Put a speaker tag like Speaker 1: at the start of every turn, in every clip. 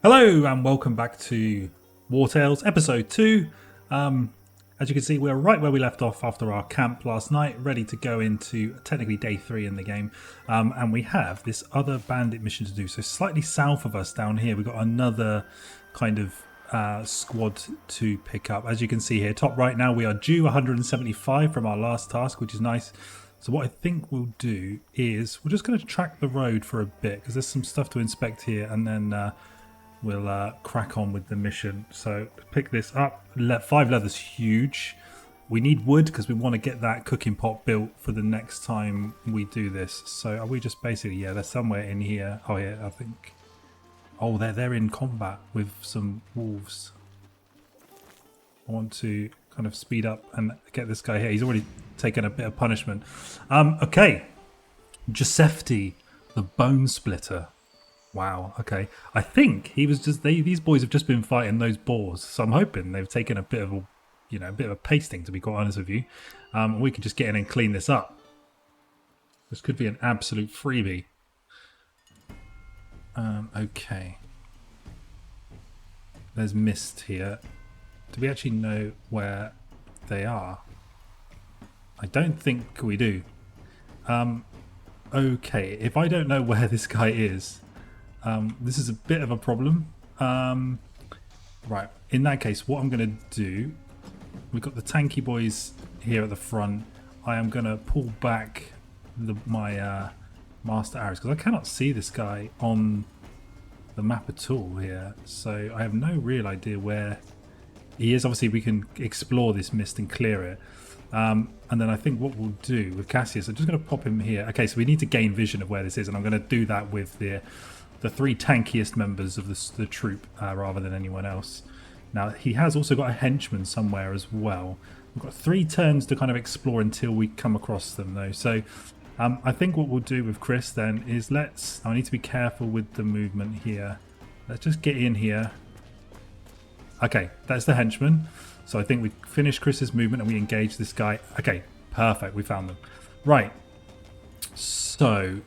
Speaker 1: Hello and welcome back to Wartales episode 2. As you can see, we're right where we left off after our camp last night, ready to go into technically day 3 in the game. And we have this other bandit mission to do. So slightly south of us down here, we've got another kind of squad to pick up. As you can see here, top right now, we are due 175 from our last task, which is nice. So what I think we'll do is we're just going to track the road for a bit because there's some stuff to inspect here, and then we'll crack on with the mission. So pick this up. 5 leather's huge. We need wood because we want to get that cooking pot built for the next time we do this. So are we just basically, yeah, they're somewhere in here. Oh yeah, I think. Oh, they're in combat with some wolves. I want to kind of speed up and get this guy here. He's already taken a bit of punishment. Okay. Giuseppe, the bone splitter. Wow. Okay. I think he was just these boys have just been fighting those boars, so I'm hoping they've taken a bit of a pasting. To be quite honest with you, we can just get in and clean this up. This could be an absolute freebie. Okay. There's mist here. Do we actually know where they are? I don't think we do. Okay. If I don't know where this guy is. This is a bit of a problem. Right, in that case, what I'm going to do, we've got the tanky boys here at the front. I am going to pull back my master arrows because I cannot see this guy on the map at all here. So I have no real idea where he is. Obviously, we can explore this mist and clear it. And then I think what we'll do with Cassius, I'm just going to pop him here. Okay, so we need to gain vision of where this is, and I'm going to do that with the 3 tankiest members of the troop rather than anyone else. Now, he has also got a henchman somewhere as well. We've got 3 turns to kind of explore until we come across them, though. So I think what we'll do with Chris then is I need to be careful with the movement here. Let's just get in here. Okay, that's the henchman. So I think we finish Chris's movement and we engage this guy. Okay, perfect. We found them. Right. So,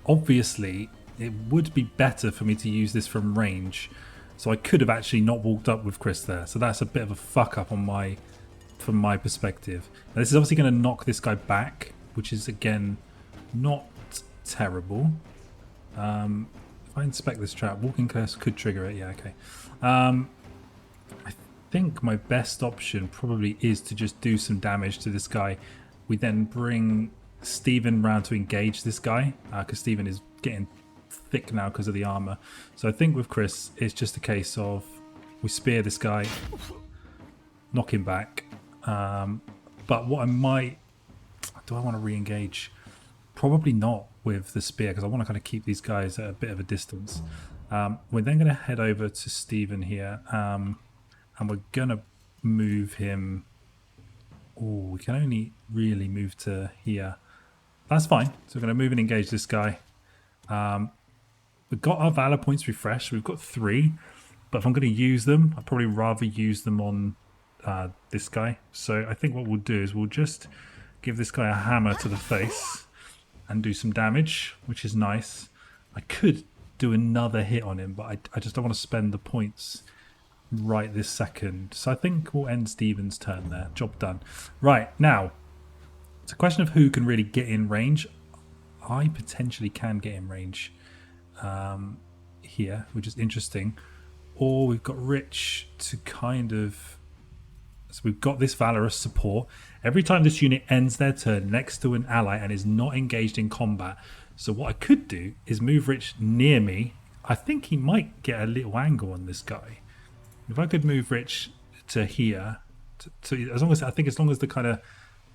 Speaker 1: obviously, it would be better for me to use this from range. So I could have actually not walked up with Chris there. So that's a bit of a fuck up from my perspective. Now this is obviously going to knock this guy back, which is again not terrible. If I inspect this trap, walking curse could trigger it. Yeah, okay. I think my best option probably is to just do some damage to this guy. We then bring Stephen round to engage this guy because Stephen is getting thick now because of the armor. So I think with Chris it's just a case of we spear this guy, knock him back, but what do I want to re-engage? Probably not with the spear because I want to kind of keep these guys at a bit of a distance. We're then going to head over to Stephen here, and we're going to move him. Oh, we can only really move to here. That's fine. So we're going to move and engage this guy. We've got our Valor points refreshed. We've got 3. But if I'm going to use them, I'd probably rather use them on this guy. So I think what we'll do is we'll just give this guy a hammer to the face and do some damage, which is nice. I could do another hit on him, but I just don't want to spend the points right this second. So I think we'll end Stephen's turn there. Job done. Right, now, it's a question of who can really get in range. I potentially can get in range here, which is interesting. Or we've got Rich to kind of... So we've got this Valorous support. Every time this unit ends their turn next to an ally and is not engaged in combat. So what I could do is move Rich near me. I think he might get a little angle on this guy. If I could move Rich to here, as long as the kind of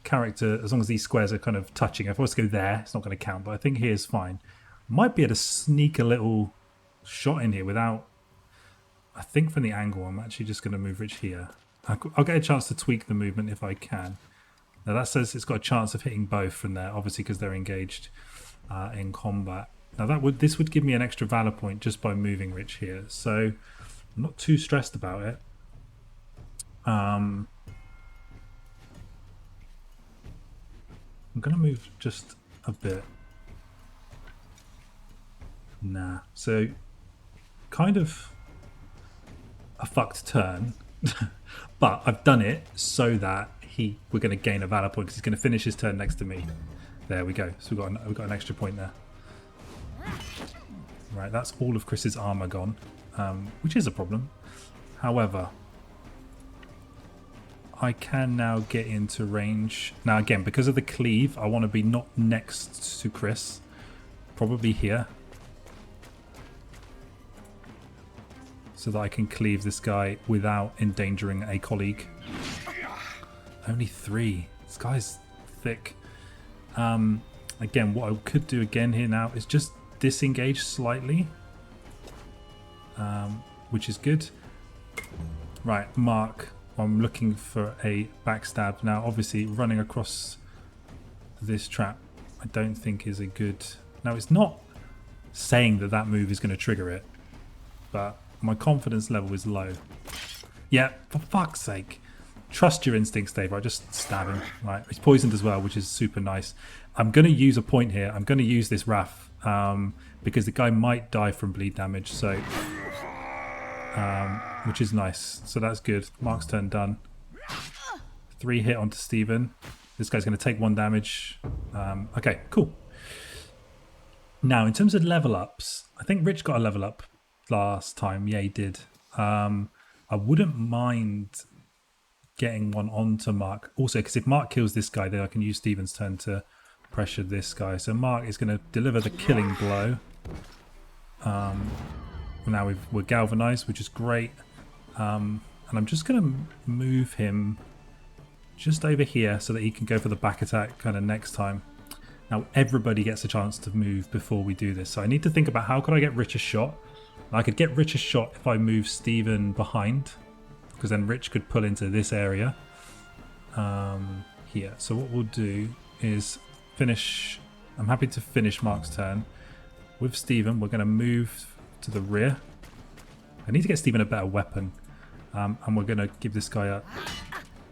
Speaker 1: character, as long as these squares are kind of touching. If I was to go there, it's not going to count, but I think here's fine. Might be able to sneak a little shot in here without... I think from the angle, I'm actually just going to move Rich here. I'll get a chance to tweak the movement if I can. Now that says it's got a chance of hitting both from there, obviously because they're engaged in combat. Now this would give me an extra valor point just by moving Rich here, so I'm not too stressed about it. I'm going to move just a bit. Nah. So kind of a fucked turn, but I've done it so that we're going to gain a valor point because he's going to finish his turn next to me. There we go. So we've got an extra point there. Right, that's all of Chris's armor gone, which is a problem. However, I can now get into range. Now again, because of the cleave, I want to be not next to Chris. Probably here. So that I can cleave this guy without endangering a colleague. Only 3. This guy's thick. Again, what I could do again here now is just disengage slightly. Which is good. Right, Mark. I'm looking for a backstab. Now, obviously, running across this trap I don't think is a good... Now, it's not saying that that move is going to trigger it, but my confidence level is low. Yeah, for fuck's sake. Trust your instincts, Dave. Right, just stab him. Right, he's poisoned as well, which is super nice. I'm going to use a point here. I'm going to use this Wrath because the guy might die from bleed damage, so... which is nice. So that's good. Mark's turn done. 3 hit onto Steven. This guy's going to take 1 damage. Okay, cool. Now, in terms of level ups, I think Rich got a level up last time. Yeah, he did. I wouldn't mind getting one onto Mark. Also, because if Mark kills this guy, then I can use Steven's turn to pressure this guy. So Mark is going to deliver the killing blow. Now we're galvanized, which is great. And I'm just going to move him just over here so that he can go for the back attack kind of next time. Now everybody gets a chance to move before we do this. So I need to think about how could I get Rich a shot. I could get Rich a shot if I move Steven behind, because then Rich could pull into this area here. So what we'll do is finish. I'm happy to finish Mark's turn. With Steven, we're going to move to the rear. I need to get Steven a better weapon. And we're going to give this guy a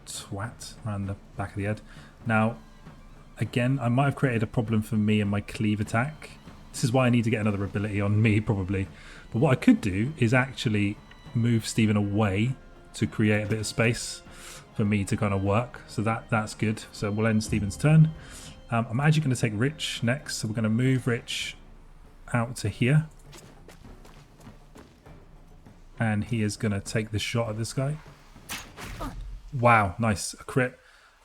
Speaker 1: twat around the back of the head. Now, again, I might have created a problem for me in my cleave attack. This is why I need to get another ability on me, probably. But what I could do is actually move Steven away to create a bit of space for me to kind of work. So that's good. So we'll end Steven's turn. I'm actually going to take Rich next. So we're going to move Rich out to here. And he is going to take the shot at this guy. Wow, nice. A crit.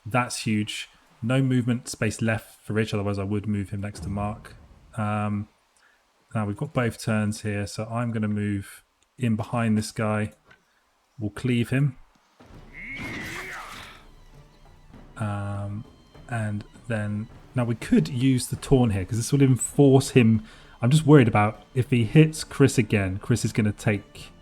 Speaker 1: That's huge. No movement space left for Rich, otherwise I would move him next to Mark. Now we've got both turns here, so I'm going to move in behind this guy. We'll cleave him. And then... Now we could use the taunt here, because this will enforce him... I'm just worried about if he hits Chris again, Chris is going to take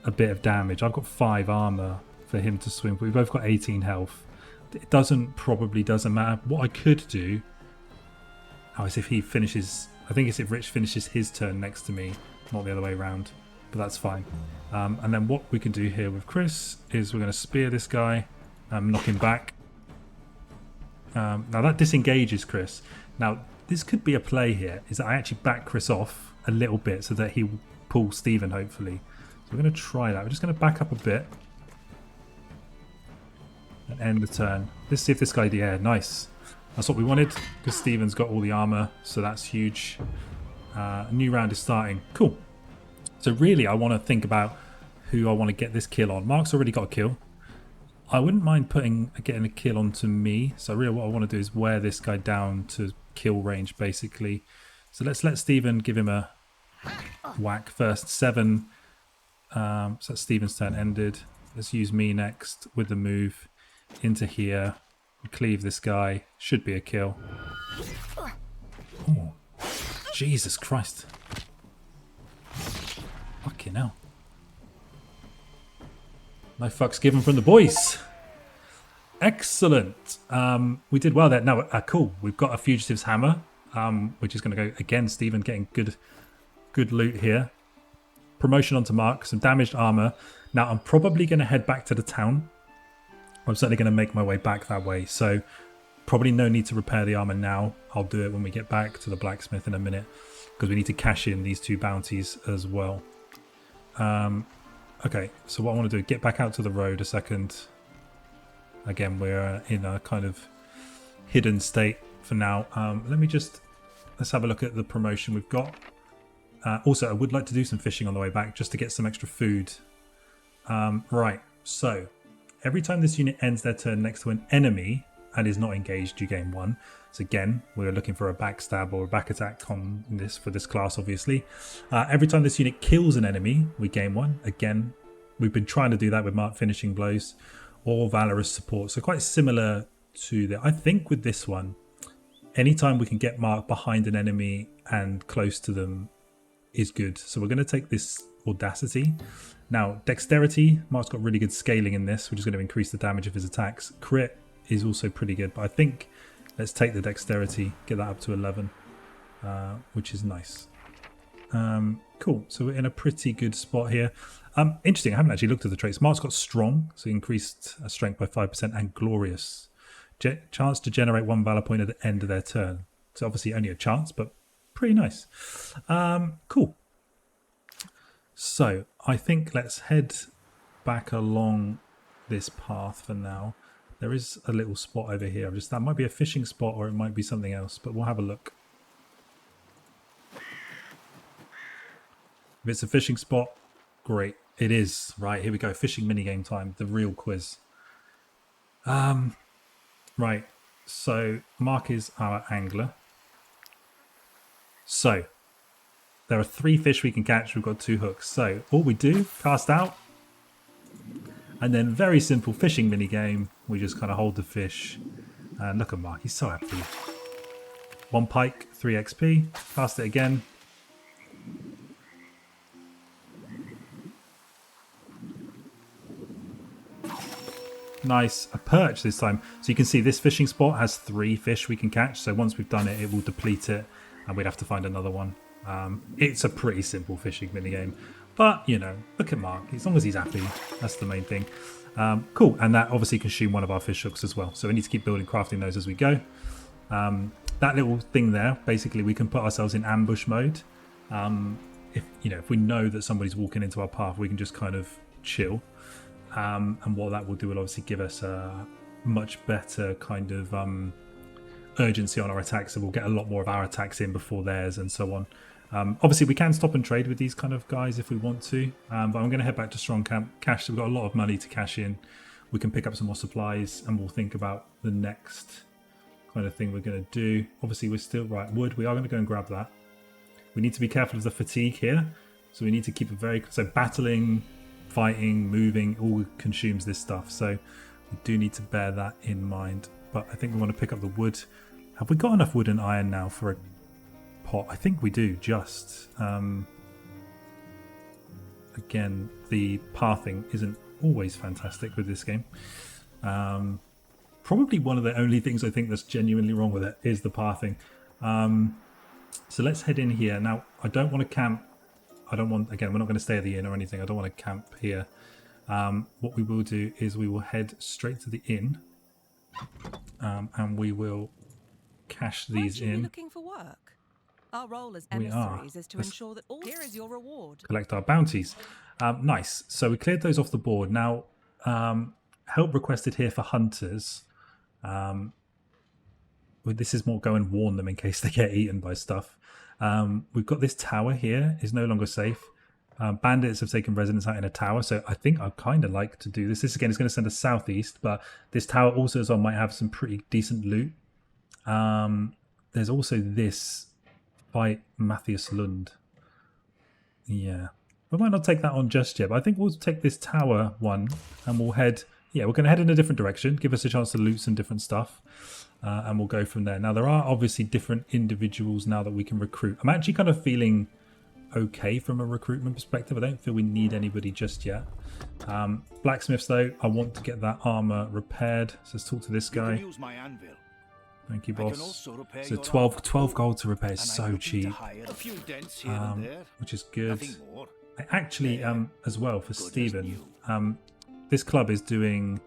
Speaker 1: a bit of damage. I've got 5 armor for him to swing, but we've both got 18 health. It probably doesn't matter. What I could do is if he finishes... I think it's if Rich finishes his turn next to me, not the other way around. But that's fine. And then what we can do here with Chris is we're going to spear this guy, knock him back. Now that disengages Chris. Now this could be a play here, is that I actually back Chris off a little bit so that he will pull Steven, hopefully. So we're going to try that. We're just going to back up a bit. And end the turn. Let's see if this guy... Yeah, nice. That's what we wanted, because Steven's got all the armor, so that's huge. A new round is starting. Cool. So really, I want to think about who I want to get this kill on. Mark's already got a kill. I wouldn't mind getting a kill onto me. So really what I want to do is wear this guy down to kill range, basically. So let's let Steven give him a whack first. 7. So that's Steven's turn ended. Let's use me next with the move into here. Cleave this guy. Should be a kill. Oh, Jesus Christ. Fucking hell. No fucks given from the boys. Excellent. We did well there. Now, cool. We've got a Fugitive's Hammer, which is going to go, again, Steven getting good loot here. Promotion onto Mark. Some damaged armor. Now, I'm probably going to head back to the town. I'm certainly going to make my way back that way. So, probably no need to repair the armor now. I'll do it when we get back to the blacksmith in a minute, because we need to cash in these 2 bounties as well. Okay, so what I want to do, get back out to the road a second. Again, we're in a kind of hidden state for now. Let's have a look at the promotion we've got. Also, I would like to do some fishing on the way back just to get some extra food. Right, so every time this unit ends their turn next to an enemy and is not engaged, you gain 1. So again, we're looking for a backstab or a back attack on this for this class, obviously. Every time this unit kills an enemy, we gain 1. Again, we've been trying to do that with marked finishing blows or valorous support. So quite similar to the. I think with this one, anytime we can get marked behind an enemy and close to them is good. So we're going to take this audacity. Now, dexterity, Mark's got really good scaling in this, which is going to increase the damage of his attacks. Crit is also pretty good, but I think let's take the dexterity, get that up to 11, which is nice. Cool, so we're in a pretty good spot here. Interesting, I haven't actually looked at the traits. Mark's got strong, so he increased strength by 5%, and glorious. Chance to generate 1 valor point at the end of their turn. So obviously only a chance, but pretty nice. Cool. So I think let's head back along this path for now. There is a little spot over here. That might be a fishing spot or it might be something else, but we'll have a look. If it's a fishing spot, great. It is. Right, here we go. Fishing minigame time. The real quiz. Right, so Mark is our angler. So, there are 3 fish we can catch. We've got 2 hooks. So, all we do, cast out. And then very simple fishing mini game. We just kind of hold the fish. And look at Mark, he's so happy. 1 pike, 3 XP. Cast it again. Nice, a perch this time. So you can see this fishing spot has 3 fish we can catch. So once we've done it, it will deplete it. And we'd have to find another one. It's a pretty simple fishing minigame. But, you know, look at Mark. As long as he's happy, that's the main thing. Cool, and that obviously consumed one of our fish hooks as well. So we need to keep building, crafting those as we go. That little thing there, basically we can put ourselves in ambush mode. If we know that somebody's walking into our path, we can just kind of chill. And what that will do will obviously give us a much better kind of urgency on our attacks, so we'll get a lot more of our attacks in before theirs and so on. Obviously we can stop and trade with these kind of guys if we want to, but I'm going to head back to Strong Camp. Cash, we've got a lot of money to cash in. We can pick up some more supplies and we'll think about the next kind of thing we're going to do. Obviously we're still right wood, we are going to go and grab that. We need to be careful of the fatigue here, so we need to keep so battling, fighting, moving all consumes this stuff, so we do need to bear that in mind. But I think we want to pick up the wood. Have we got enough wood and iron now for a pot? I think we do, just. Again, the pathing isn't always fantastic with this game. Probably one of the only things I think that's genuinely wrong with it is the pathing. So let's head in here. Now, I don't want to camp. Again, we're not going to stay at the inn or anything. I don't want to camp here. What we will do is we will head straight to the inn. And we will cash these in.
Speaker 2: Looking for work? Our role as emissaries is to ensure that all. Here is your reward.
Speaker 1: Collect our bounties. Nice. So we cleared those off the board. Now, help requested here for hunters. This is more go and warn them in case they get eaten by stuff. We've got this tower here. Is no longer safe. Bandits have taken residence out in a tower, so I think I'd kind of like to do this. This again is going to send us southeast, but this tower also as well might have some pretty decent loot. There's also this fight Matthias Lund. Yeah, we might not take that on just yet, but I think we'll take this tower one and we'll head. Yeah, we're going to head in a different direction, give us a chance to loot some different stuff, and we'll go from there. Now, there are obviously different individuals now that we can recruit. I'm actually kind of feeling okay from a recruitment perspective. I don't feel we need anybody just yet. Blacksmiths, though, I want to get that armor repaired. So let's talk to this guy.
Speaker 3: Use my anvil.
Speaker 1: Thank you, boss. So 12 gold to repair is so cheap, which is good. I actually, as well, for Stephen, this club is doing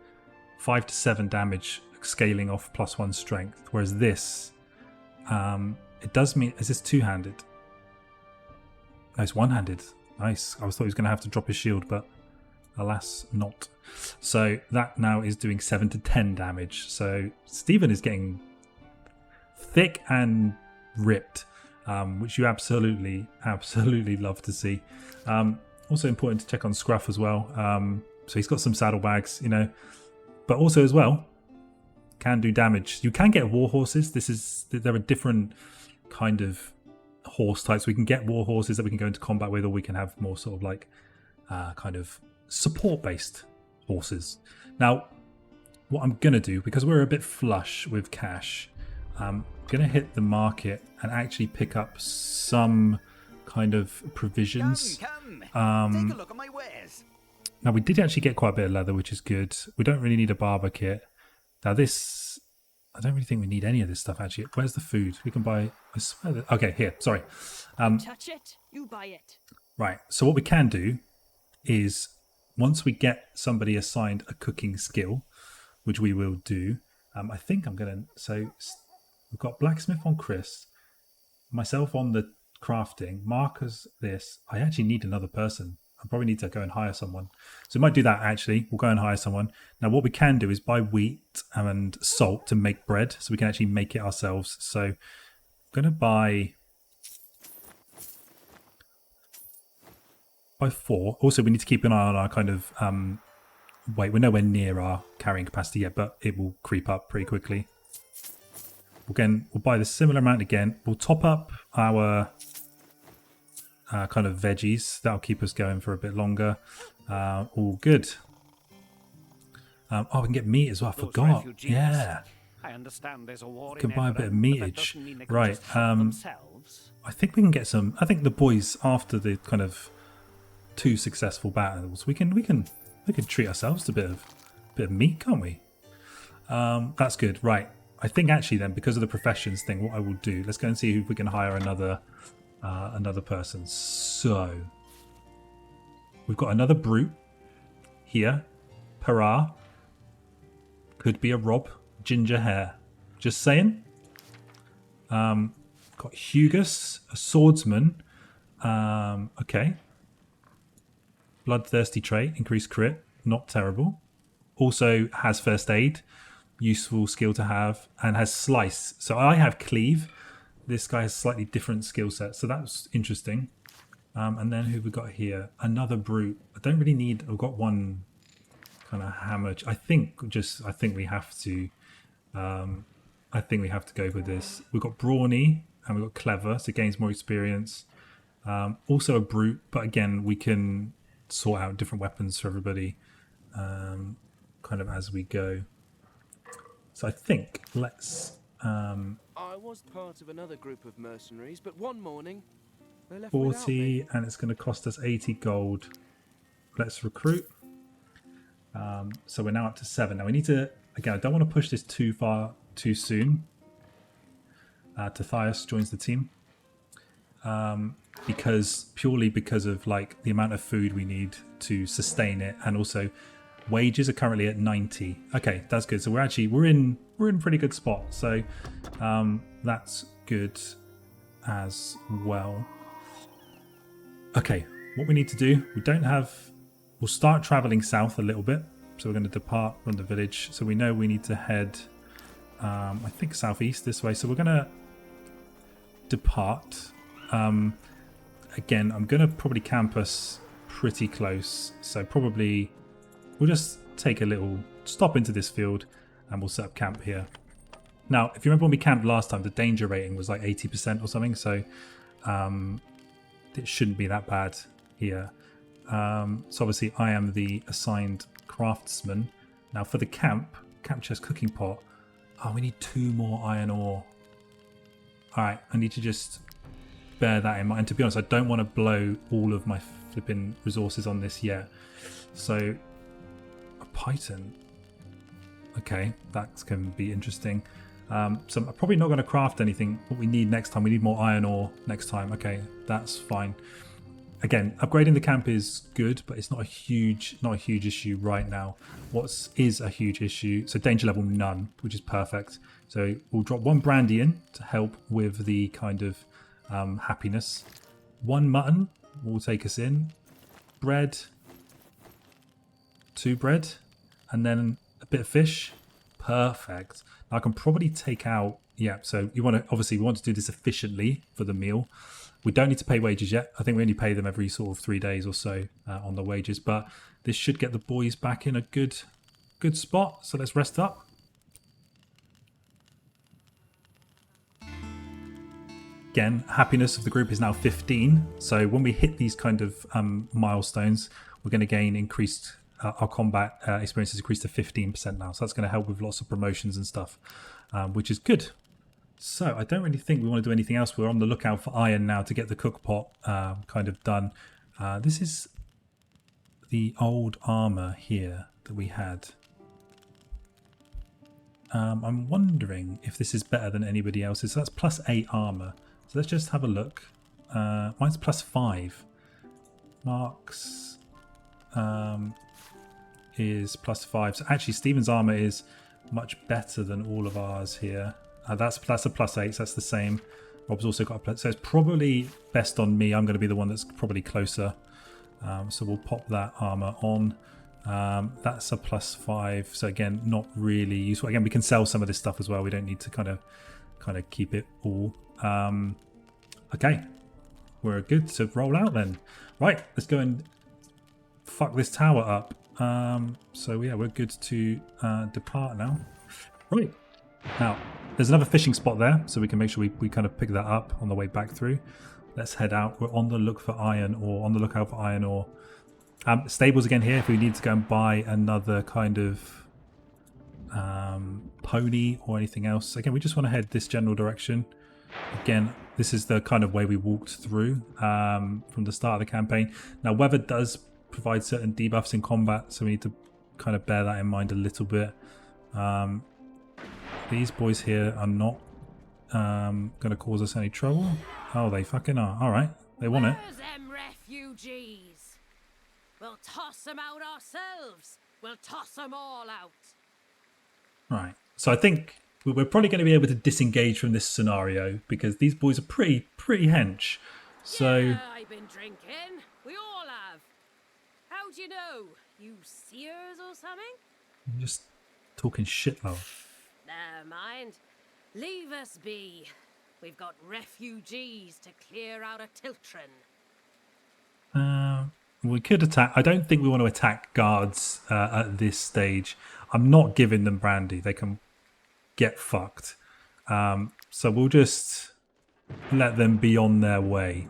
Speaker 1: 5 to 7 damage scaling off +1 strength, whereas this, it does mean, is this two-handed? No, it's one-handed. Nice. I thought he was going to have to drop his shield, but Alas, not. So that now is doing 7 to 10 damage. So Stephen is getting thick and ripped, which you absolutely love to see. Also important to check on Scruff as well. So he's got some saddlebags, you know, but also as well can do damage. You can get war horses. There are different kind of horse types. We can get war horses that we can go into combat with, or we can have more sort of like kind of support based horses. Now what I'm gonna do, because we're a bit flush with cash, I'm gonna hit the market and actually pick up some kind of provisions.
Speaker 3: Take a look at my wares.
Speaker 1: Now we did actually get quite a bit of leather, which is good. We don't really need a barber kit. Now this, I don't really think we need any of this stuff actually. Where's the food? We can buy, I swear that, okay, here, sorry.
Speaker 4: Touch it, you buy it.
Speaker 1: Right, so what we can do is once we get somebody assigned a cooking skill, which we will do, I think I'm going to, so we've got blacksmith on Chris, myself on the crafting, Mark has this. I actually need another person. I probably need to go and hire someone. So we might do that actually. We'll go and hire someone. Now what we can do is buy wheat and salt to make bread, so we can actually make it ourselves. So I'm going to buy 4. Also we need to keep an eye on our kind of weight. We're nowhere near our carrying capacity yet, but it will creep up pretty quickly. Again, we'll buy the similar amount again. We'll top up our kind of veggies. That'll keep us going for a bit longer. All good. Oh, we can get meat as well. I forgot. Yeah.
Speaker 3: I understand there's a war.
Speaker 1: We can buy a bit of meatage. Right. I think we can get some. I think the boys, after the kind of 2 successful battles, we can treat ourselves to a bit of meat, can't we? That's good. Right. I think actually then, because of the professions thing, what I will do, let's go and see if we can hire another person. So we've got another brute here. Para. Could be a Rob. Ginger hair. Just saying. Got Hugus, a swordsman. Okay. Bloodthirsty trait, increased crit. Not terrible. Also has first aid. Useful skill to have. And has slice. So I have cleave. This guy has slightly different skill set, so that's interesting. And then who have we got here? Another brute. I don't really need. I've got one kind of hammer. I think we have to. I think we have to go with this. We've got brawny and we've got clever, so it gains more experience. Also a brute, but again we can sort out different weapons for everybody, kind of as we go. So I think let's.
Speaker 5: I was part of another group of mercenaries, but one morning they left
Speaker 1: 40, and it's going to cost us 80 gold. Let's recruit. So we're now up to 7. Now we need to, again, I don't want to push this too far too soon. Tathias joins the team. Purely because of like the amount of food we need to sustain it, and also wages are currently at 90. Okay, that's good. So we're in pretty good spot. So that's good as well. Okay, what we need to do, we'll start traveling south a little bit. So we're going to depart from the village. So we know we need to head, I think southeast this way. So we're going to depart. Again, I'm going to probably camp us pretty close. So probably we'll just take a little stop into this field and we'll set up camp here. Now, if you remember when we camped last time, the danger rating was like 80% or something. So it shouldn't be that bad here. So obviously I am the assigned craftsman. Now for the camp chest cooking pot. Oh, we need 2 more iron ore. All right, I need to just bear that in mind. And to be honest, I don't want to blow all of my flipping resources on this yet. So a python. Okay, that can be interesting. So I'm probably not going to craft anything. What we need next time, we need more iron ore next time. Okay, that's fine. Again, upgrading the camp is good, but it's not a huge issue right now. What is a huge issue? So danger level none, which is perfect. So we'll drop 1 brandy in to help with the kind of happiness. 1 mutton will take us in. Bread. 2 bread, and then a bit of fish. Perfect. Now I can probably take out, yeah, so you want to, obviously we want to do this efficiently for the meal. We don't need to pay wages yet. I think we only pay them every sort of 3 days or so on the wages, but this should get the boys back in a good spot. So let's rest up. Again, happiness of the group is now 15. So when we hit these kind of milestones, we're going to gain increased, our combat experience has increased to 15% now. So that's going to help with lots of promotions and stuff, which is good. So I don't really think we want to do anything else. We're on the lookout for iron now to get the cook pot kind of done. This is the old armor here that we had. I'm wondering if this is better than anybody else's. So that's +8 armor. So let's just have a look. Mine's +5. Mark's is +5. So actually Stephen's armor is much better than all of ours here. That's a +8, so that's the same. Rob's also got a plus, so it's probably best on me. I'm going to be the one that's probably closer. So we'll pop that armor on. That's a +5, so again, not really useful. Again, we can sell some of this stuff as well. We don't need to kind of keep it all. Okay, we're good to roll out then. Right, let's go and fuck this tower up. So yeah, we're good to depart now. Right, now there's another fishing spot there, so we can make sure we kind of pick that up on the way back through. Let's head out. We're on the look for iron ore, on the lookout for iron ore. Stables again here if we need to go and buy another kind of pony or anything else. Again, we just want to head this general direction. Again, this is the kind of way we walked through from the start of the campaign. Now, weather does provide certain debuffs in combat, so we need to kind of bear that in mind a little bit. These boys here are not going to cause us any trouble. Oh, they fucking are. All right, they want it.
Speaker 4: Where's them refugees? We'll toss them out ourselves. We'll toss them all out.
Speaker 1: Right. So I think we're probably going to be able to disengage from this scenario because these boys are pretty hench. So
Speaker 4: yeah, I've been drinking. We all have. How'd you know? You seers or something?
Speaker 1: I'm just talking shit, though.
Speaker 4: Never mind. Leave us be. We've got refugees to clear out of Tiltron.
Speaker 1: We could attack. I don't think we want to attack guards at this stage. I'm not giving them brandy. They can get fucked. So we'll just let them be on their way.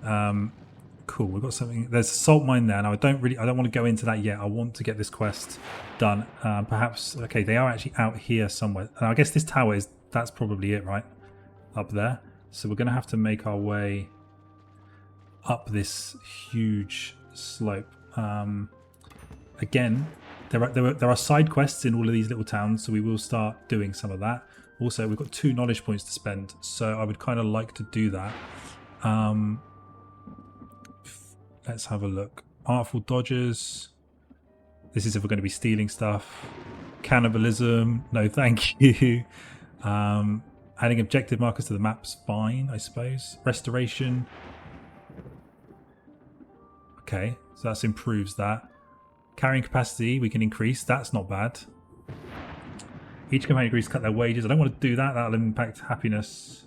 Speaker 1: Cool. We've got something. There's a salt mine there. Now I don't want to go into that yet. I want to get this quest done. Perhaps. Okay, they are actually out here somewhere. And I guess this tower that's probably it, right? Up there. So we're going to have to make our way up this huge slope. Again, there are side quests in all of these little towns, so we will start doing some of that. Also, we've got 2 knowledge points to spend, so I would kind of like to do that. Let's have a look. Artful dodgers. This is if we're going to be stealing stuff. Cannibalism. No, thank you. Adding objective markers to the map's fine, I suppose. Restoration. Okay, so that improves that. Carrying capacity we can increase. That's not bad. Each companion agrees to cut their wages. I don't want to do that. That'll impact happiness.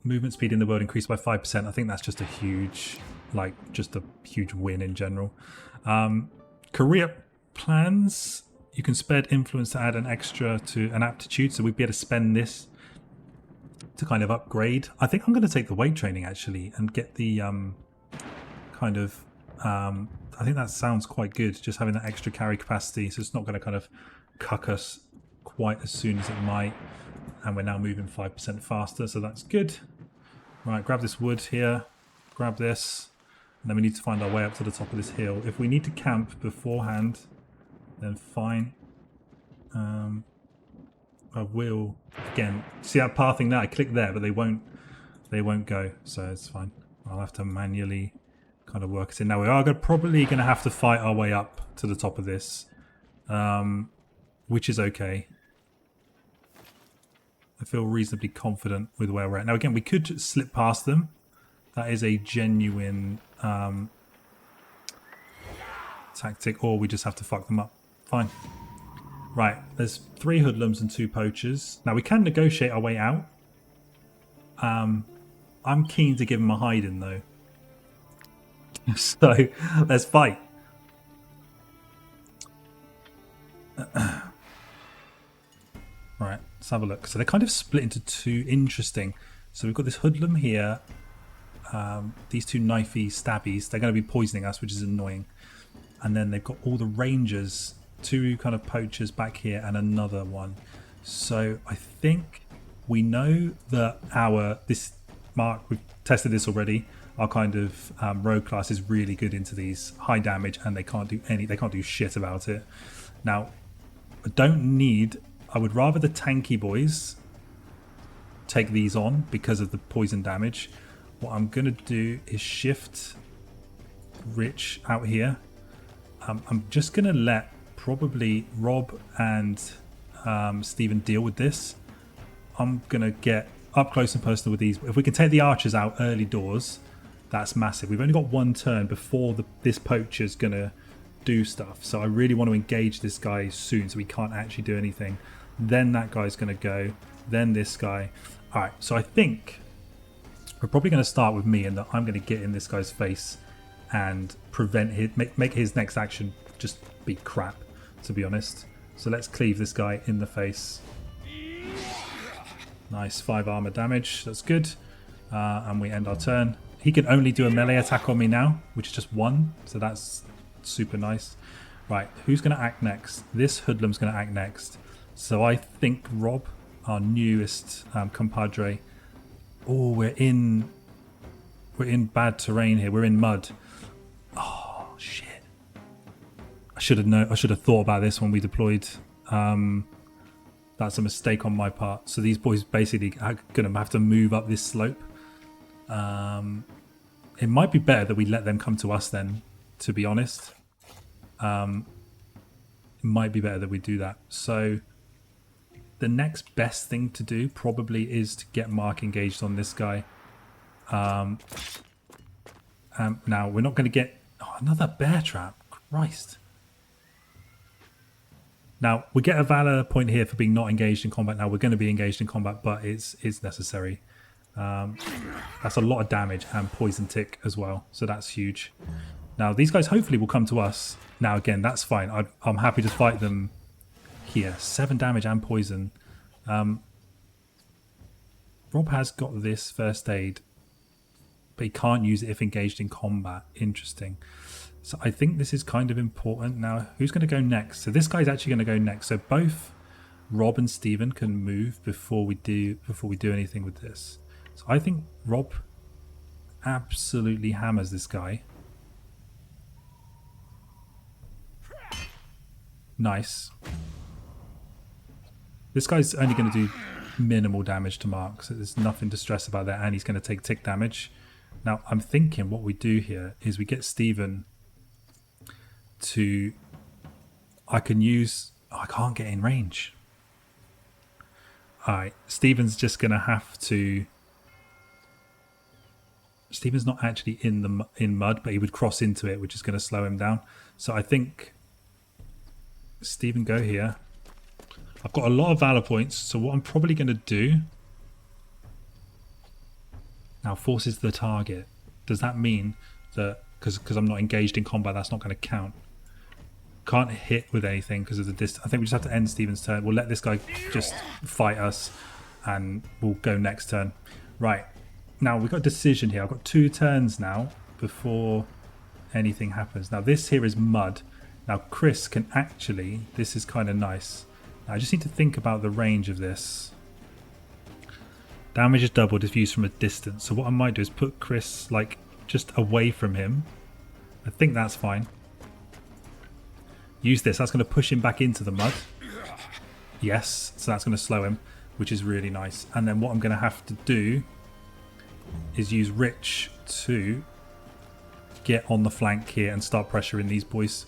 Speaker 1: Movement speed in the world increased by 5%. I think that's just a huge, just a huge win in general. Career plans. You can spend influence to add an extra to an aptitude. So we'd be able to spend this to kind of upgrade. I think I'm going to take the weight training actually and get the kind of... I think that sounds quite good, just having that extra carry capacity, so it's not going to kind of cuck us quite as soon as it might. And we're now moving 5% faster, so that's good. Right, grab this wood here, grab this, and then we need to find our way up to the top of this hill. If we need to camp beforehand, then fine. I will, again, see that pathing there? I click there, but they won't go, so it's fine. I'll have to manually kind of work it in. Now we are probably going to have to fight our way up to the top of this, which is okay. I feel reasonably confident with where we're at. Now again, we could slip past them. That is a genuine tactic, or we just have to fuck them up. Fine. Right, there's 3 hoodlums and 2 poachers. Now we can negotiate our way out. I'm keen to give him a hiding though. So let's fight. Right, let's have a look. So they're kind of split into 2. Interesting. So we've got this hoodlum here. These 2 knifey stabbies. They're going to be poisoning us, which is annoying. And then they've got all the rangers, 2 kind of poachers back here, and another one. So I think we know that we've tested this already. Our kind of rogue class is really good into these high damage, and they can't do shit about it. Now, I would rather the tanky boys take these on because of the poison damage. What I'm going to do is shift Rich out here. I'm just going to let probably Rob and Stephen deal with this. I'm going to get up close and personal with these. If we can take the archers out early doors, that's massive. We've only got 1 turn before this poacher's going to do stuff. So I really want to engage this guy soon so we can't actually do anything. Then that guy's going to go. Then this guy. All right, so I think we're probably going to start with me, and that I'm going to get in this guy's face and prevent make his next action just be crap, to be honest. So let's cleave this guy in the face. Nice, 5 armor damage. That's good. And we end our turn. He can only do a melee attack on me now, which is just 1. So that's super nice. Right, who's going to act next? This hoodlum's going to act next. So I think Rob, our newest compadre. Oh, we're in bad terrain here. We're in mud. Oh shit! I should have thought about this when we deployed. That's a mistake on my part. So these boys basically are going to have to move up this slope. It might be better that we let them come to us then, to be honest. It might be better that we do that. So the next best thing to do probably is to get Mark engaged on this guy. Now we're not going to get another bear trap. Christ. Now we get a valor point here for being not engaged in combat. Now we're going to be engaged in combat, but it's necessary. That's a lot of damage and poison tick as well, so that's huge. Now these guys hopefully will come to us. Now again, that's fine. I'm happy to fight them here. 7 damage and poison. Rob has got this first aid, but he can't use it if engaged in combat. Interesting. So I think this is kind of important. Now who's going to go next? So this guy's actually going to go next. So both Rob and Stephen can move before we do anything with this. So I think Rob absolutely hammers this guy. Nice. This guy's only going to do minimal damage to Mark, so there's nothing to stress about that, and he's going to take tick damage. Now, I'm thinking what we do here is we get Stephen to... I can use... Oh, I can't get in range. Alright, Stephen's just going to have to... Stephen's not actually in mud, but he would cross into it, which is going to slow him down. So I think... Stephen, go here. I've got a lot of valor points, so what I'm probably going to do now forces the target. Does that mean that because I'm not engaged in combat, that's not going to count? Can't hit with anything because of the distance. I think we just have to end Stephen's turn. We'll let this guy just fight us, and we'll go next turn. Right, now we've got a decision here. I've got 2 turns now before anything happens. Now this here is mud. Now Chris can actually, this is kind of nice. Now, I just need to think about the range of this. Damage is doubled if used from a distance. So what I might do is put Chris like just away from him. I think that's fine. Use this. That's going to push him back into the mud. Yes. So that's going to slow him, which is really nice. And then what I'm going to have to do is use Rich to get on the flank here and start pressuring these boys.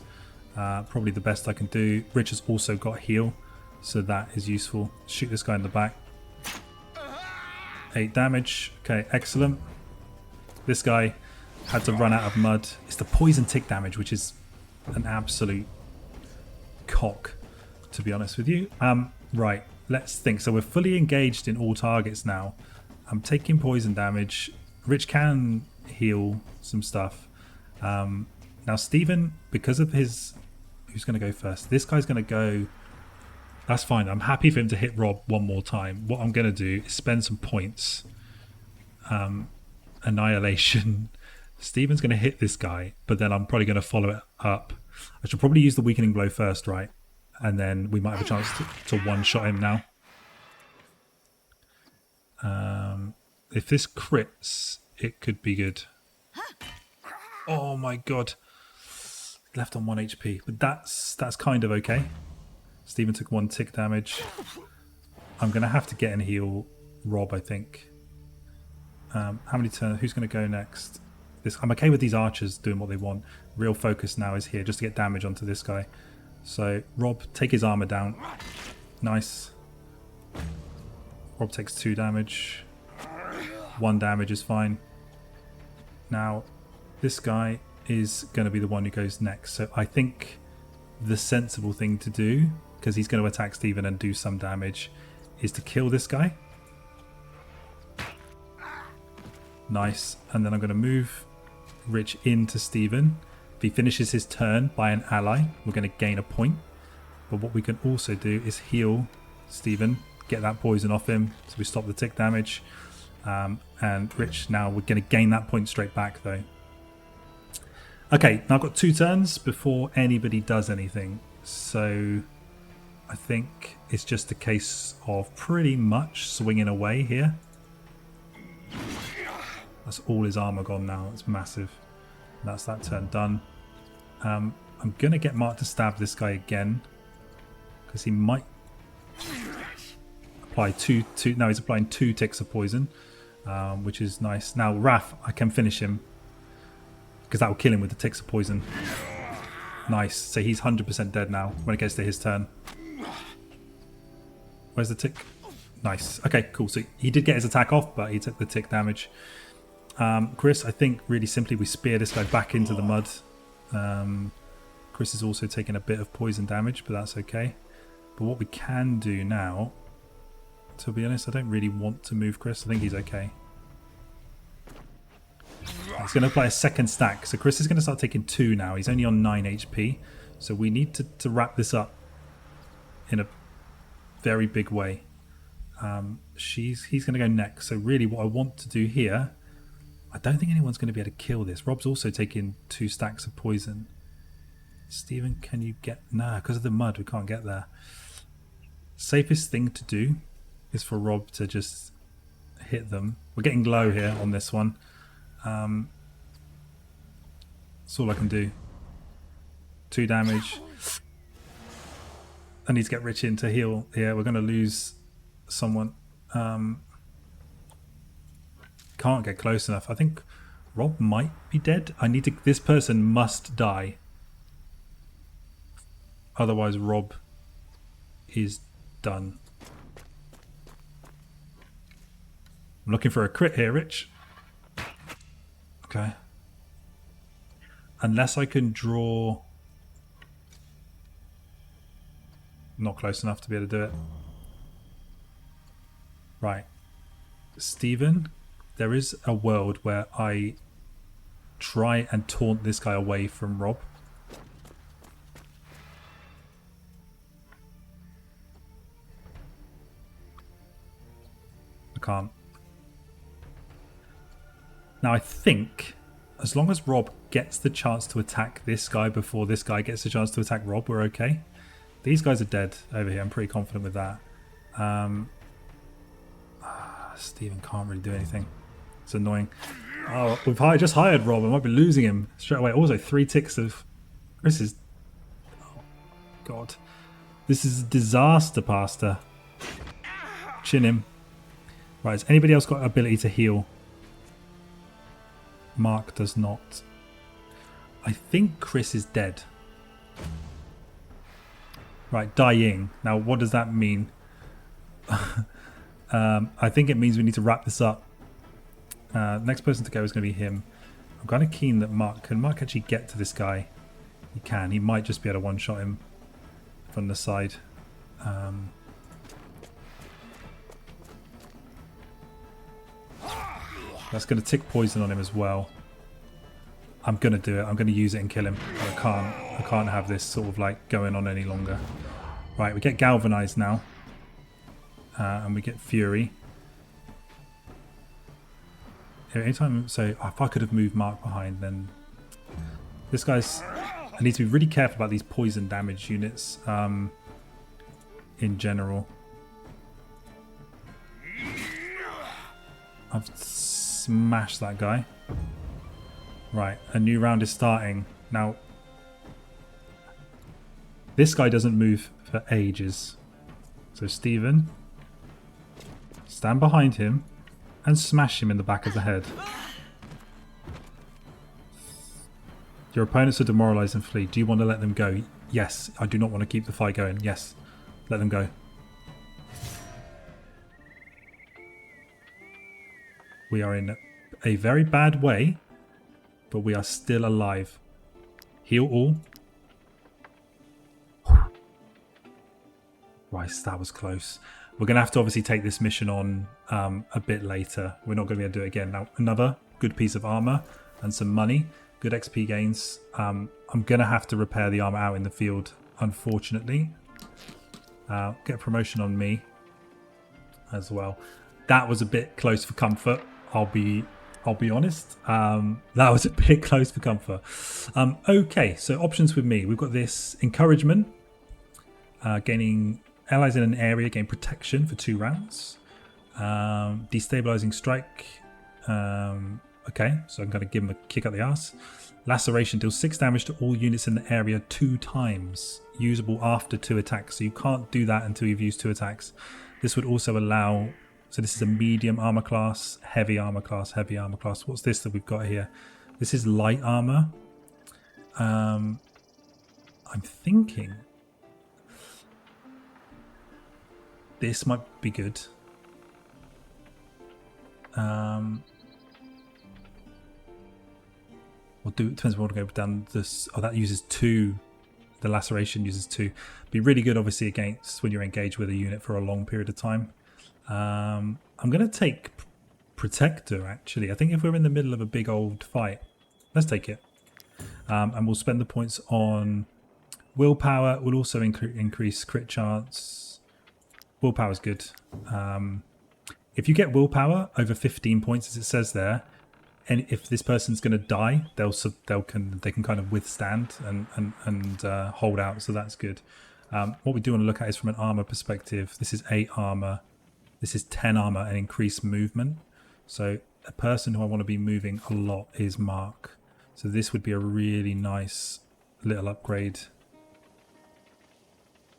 Speaker 1: Probably the best I can do. Rich has also got heal, so that is useful. Shoot this guy in the back. 8 damage. Okay, excellent. This guy had to run out of mud. It's the poison tick damage, which is an absolute cock, to be honest with you. Right, let's think. So we're fully engaged in all targets now. I'm taking poison damage. Rich can heal some stuff. Now Stephen, because of his... Who's going to go first? This guy's going to go... That's fine. I'm happy for him to hit Rob one more time. What I'm going to do is spend some points. Annihilation. Stephen's going to hit this guy, but then I'm probably going to follow it up. I should probably use the weakening blow first, right? And then we might have a chance to one-shot him now. If this crits, it could be good. Oh my god. Left on 1 HP. But that's kind of okay. Stephen took 1 tick damage. I'm going to have to get and heal Rob, I think. How many turns? Who's going to go next? I'm okay with these archers doing what they want. Real focus now is here, just to get damage onto this guy. So, Rob, take his armor down. Nice. Rob takes 2 damage. 1 damage is fine. Now, this guy is going to be the one who goes next. So, I think the sensible thing to do, because he's going to attack Stephen and do some damage, is to kill this guy. Nice. And then I'm going to move Rich into Stephen. If he finishes his turn by an ally, we're going to gain a point. But what we can also do is heal Stephen, get that poison off him, so we stop the tick damage. And Rich, now we're going to gain that point straight back though. Okay, now I've got 2 turns before anybody does anything. So I think it's just a case of pretty much swinging away here. That's all his armor gone now. It's massive. That's that turn done. I'm going to get Mark to stab this guy again, because he might apply two. No, he's applying 2 ticks of poison, which is nice. Now, Raph, I can finish him, because that will kill him with the ticks of poison. Nice. So he's 100% dead now when it gets to his turn. Where's the tick? Nice. Okay, cool. So he did get his attack off, but he took the tick damage. Chris, I think really simply we spear this guy back into the mud. Chris is also taking a bit of poison damage, but that's okay. But what we can do now, to be honest, I don't really want to move Chris. I think he's okay. He's going to apply a second stack. So Chris is going to start taking 2 now. He's only on 9 HP. So we need to wrap this up in a very big way. He's going to go next. So really what I want to do here, I don't think anyone's going to be able to kill this. Rob's also taking 2 stacks of poison. Stephen, can you get... Nah, because of the mud, we can't get there. Safest thing to do is for Rob to just hit them. We're getting low here on this one. That's all I can do. 2 damage. I need to get Rich in to heal. Yeah, we're going to lose someone. Can't get close enough. I think Rob might be dead. I need to... This person must die. Otherwise, Rob is done. I'm looking for a crit here, Rich. Okay. Unless I can draw... Not close enough to be able to do it. Right. Stephen, there is a world where I try and taunt this guy away from Rob. I can't. Now I think as long as Rob gets the chance to attack this guy before this guy gets the chance to attack Rob, we're okay. These guys are dead over here. I'm pretty confident with that. Stephen can't really do anything. It's annoying. Oh, we've just hired Rob. I might be losing him straight away. Also, 3 ticks of... This is... Oh, God. This is a disaster, Pastor. Chin him. Right, has anybody else got ability to heal? Mark does not. I think Chris is dead. Right, dying. Now, what does that mean? I think it means we need to wrap this up. Next person to go is going to be him. I'm kind of keen that Mark... Can Mark actually get to this guy? He can. He might just be able to one-shot him from the side. That's going to tick poison on him as well. I'm going to do it. I'm going to use it and kill him. But I can't have this sort of like going on any longer. Right, we get galvanized now. And we get fury. Anytime, so if I could have moved Mark behind, then this guy's. I need to be really careful about these poison damage units in general. I've smashed that guy. Right, a new round is starting. Now, this guy doesn't move for ages. So Stephen, stand behind him and smash him in the back of the head. Your opponents are demoralized and flee. Do you want to let them go? Yes. I do not want to keep the fight going. Yes. Let them go. We are in a very bad way, but we are still alive. Heal all. Right, that was close. We're going to have to obviously take this mission on a bit later. We're not going to be able to do it again. Now, another good piece of armor and some money. Good XP gains. I'm going to have to repair the armor out in the field, unfortunately. Get a promotion on me as well. That was a bit close for comfort. I'll be honest. That was a bit close for comfort. Okay, so options with me. We've got this encouragement. Gaining allies in an area gain protection for 2 rounds. Destabilizing strike. Okay, so I'm going to give him a kick up the ass. Laceration deals 6 damage to all units in the area 2 times. Usable after 2 attacks. So you can't do that until you've used 2 attacks. This would also allow... So this is a medium armor class, heavy armor class, heavy armor class. What's this that we've got here? This is light armor. I'm thinking... This might be good. We'll do. Depends if we want to go down this. Oh, that uses 2. The laceration uses 2. Be really good, obviously, against when you're engaged with a unit for a long period of time. I'm going to take Protector. Actually, I think if we're in the middle of a big old fight, let's take it. And we'll spend the points on willpower. We'll also increase crit chance. Willpower is good. If you get willpower over 15 points, as it says there, and if this person's going to die, they can kind of withstand and hold out. So that's good. What we do want to look at is from an armor perspective. This is 8 armor. This is 10 armor and increased movement. So a person who I want to be moving a lot is Mark. So this would be a really nice little upgrade.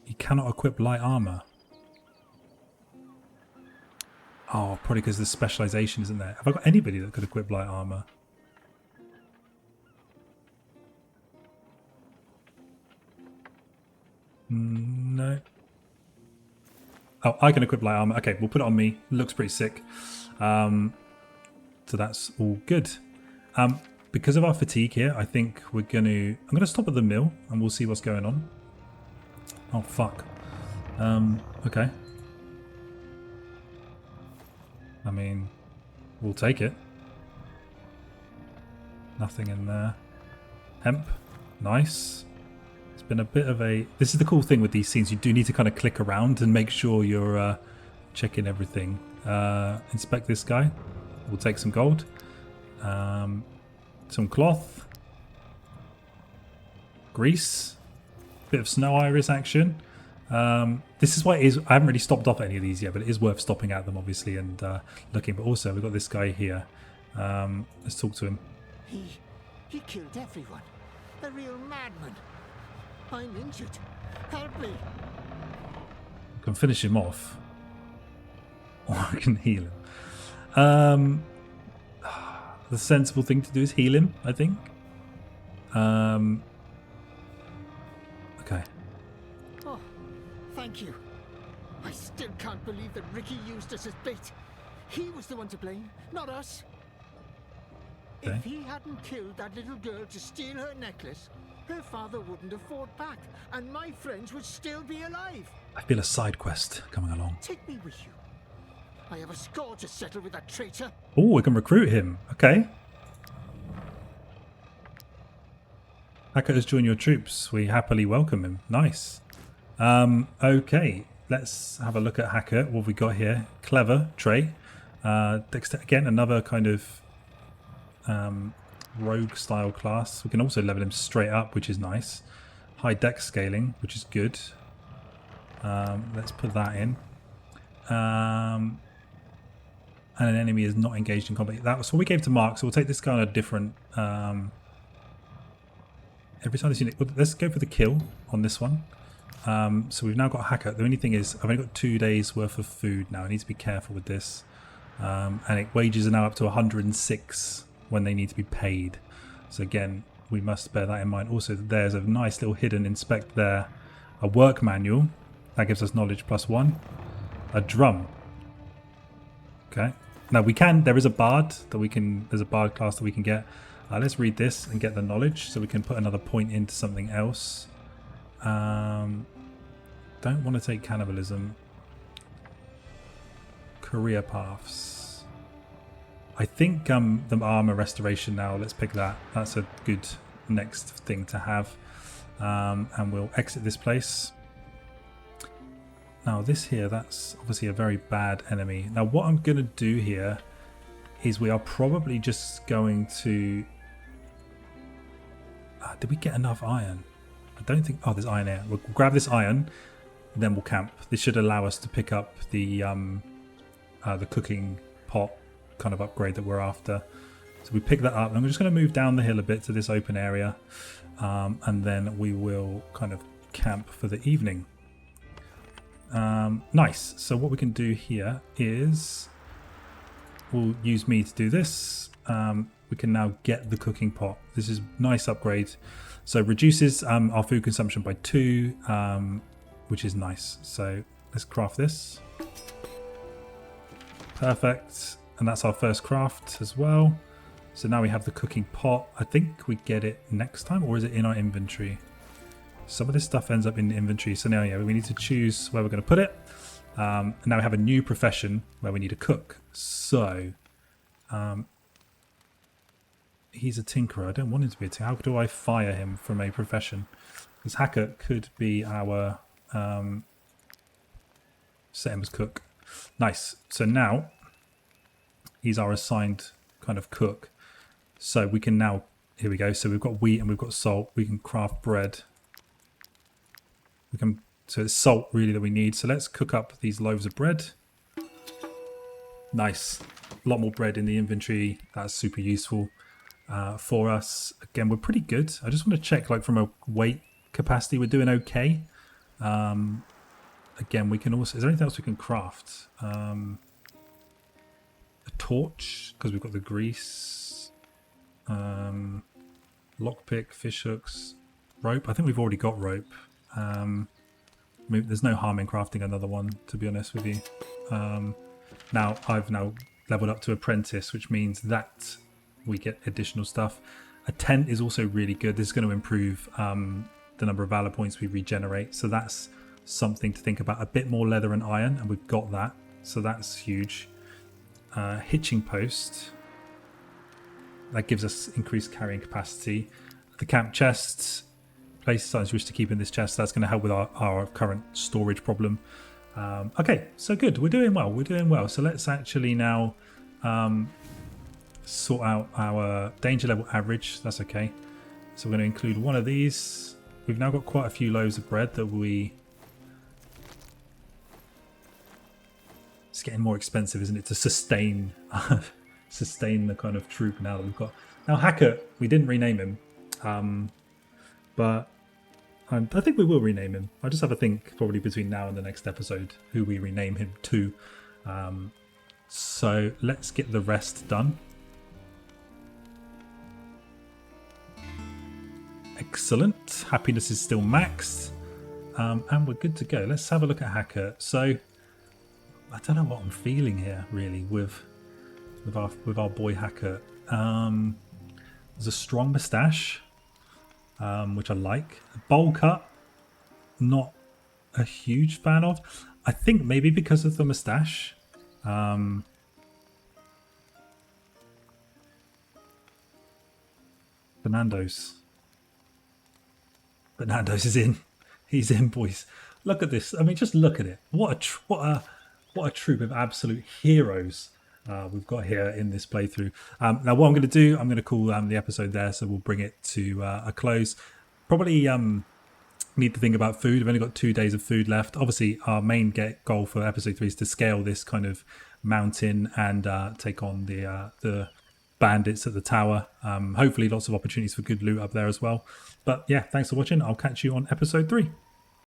Speaker 1: You cannot equip light armor. Oh, probably because the specialization isn't there. Have I got anybody that could equip light armor? No. Oh, I can equip light armor. Okay, we'll put it on me. Looks pretty sick. So that's all good. Because of our fatigue here, I think I'm gonna stop at the mill and we'll see what's going on. Oh fuck. Okay. I mean, we'll take it. Nothing in there. Hemp. Nice. It's been a bit of a... This is the cool thing with these scenes. You do need to kind of click around and make sure you're checking everything. Inspect this guy. We'll take some gold. Some cloth. Grease. Bit of snow iris action. This is why it is. I haven't really stopped off any of these yet, but it is worth stopping at them, obviously, and looking. But also, we've got this guy here. Let's talk to him.
Speaker 6: He killed everyone. A real madman. I'm injured. Help me.
Speaker 1: I can finish him off, or I can heal him. The sensible thing to do is heal him, I think. Okay.
Speaker 6: Oh, thank you. I still can't believe that Ricky used us as bait. He was the one to blame, not us.
Speaker 1: Okay.
Speaker 6: If he hadn't killed that little girl to steal her necklace, Her father wouldn't have fought back, and my friends would still be alive.
Speaker 1: I feel a side quest coming along.
Speaker 6: Take me with you. I have a score to settle with that traitor.
Speaker 1: Oh, we can recruit him. Okay. Hacker has joined your troops. We happily welcome him. Nice. Okay. Let's have a look at Hacker. What have we got here? Clever trait. Dexter, again, another kind of rogue style class. We can also level him straight up, which is nice. High dex scaling, which is good. Let's put that in. And an enemy is not engaged in combat. That was what we gave to Mark, so we'll take this guy on a different... every time this unit... Let's go for the kill on this one. So we've now got Hacker. The only thing is, I've only got 2 days worth of food now. I need to be careful with this. And wages are now up to 106 when they need to be paid. So again, we must bear that in mind. Also, there's a nice little hidden inspect there. A work manual. That gives us knowledge +1. A drum. Okay. Now we can, there is a bard that we can, there's a bard class that we can get. Let's read this and get the knowledge so we can put another point into something else. Don't want to take cannibalism. Career paths. I think the armor restoration now, let's pick that. That's a good next thing to have. And we'll exit this place. Now this here, that's obviously a very bad enemy. Now what I'm going to do here is we are probably just going to... did we get enough iron? I don't think... Oh, there's iron here. We'll grab this iron, then we'll camp. This should allow us to pick up the cooking pot kind of upgrade that we're after. So we pick that up. And I'm just going to move down the hill a bit to this open area. And then we will kind of camp for the evening. Nice. So what we can do here is we'll use me to do this. We can now get the cooking pot. This is nice upgrade. So reduces our food consumption by 2, which is nice. So let's craft this. Perfect. And that's our first craft as well. So now we have the cooking pot. I think we get it next time, or is it in our inventory? Some of this stuff ends up in the inventory. So now, yeah, we need to choose where we're going to put it. And now we have a new profession where we need a cook. So he's a tinkerer. I don't want him to be a tinkerer. How do I fire him from a profession? Because Hacker could be our... set him as cook. Nice. So now he's our assigned kind of cook. So we can now... Here we go. So we've got wheat and we've got salt. We can craft bread. We can... So it's salt really that we need. So let's cook up these loaves of bread. Nice. A lot more bread in the inventory. That's super useful for us. Again, we're pretty good. I just want to check, like, from a weight capacity, we're doing okay. Again, we can also... Is there anything else we can craft? A torch, because we've got the grease. Lockpick, fish hooks, rope. I think we've already got rope. There's no harm in crafting another one, to be honest with you. Now I've leveled up to apprentice, which means that we get additional stuff. A tent is also really good. This is going to improve the number of valor points we regenerate, so that's something to think about. A bit more leather and iron, and we've got that, so that's huge. Hitching post, that gives us increased carrying capacity. The camp chests, place size wish to keep in this chest. That's going to help with our current storage problem. Okay, so good. We're doing well. We're doing well. So let's actually now sort out our danger level average. That's okay. So we're going to include one of these. We've now got quite a few loaves of bread that we... It's getting more expensive, isn't it, to sustain sustain the kind of troop now that we've got. Now Hacker, we didn't rename him, but I think we will rename him. I'll just have a think probably between now and the next episode who we rename him to. So let's get the rest done. Excellent. Happiness is still maxed. And we're good to go. Let's have a look at Hacker. So I don't know what I'm feeling here really with our boy Hacker. There's a strong moustache. which I like. Bowl cut, not a huge fan of. I think maybe because of the moustache. Fernando's is in. He's in, boys. Look at this. I mean, just look at it. What a troop of absolute heroes we've got here in this playthrough. Now, what I'm going to do, I'm going to call the episode there, so we'll bring it to a close. Probably need to think about food. We've only got 2 days of food left. Obviously, our main goal for episode 3 is to scale this kind of mountain and take on the bandits at the tower. Hopefully, lots of opportunities for good loot up there as well. But yeah, thanks for watching. I'll catch you on episode 3.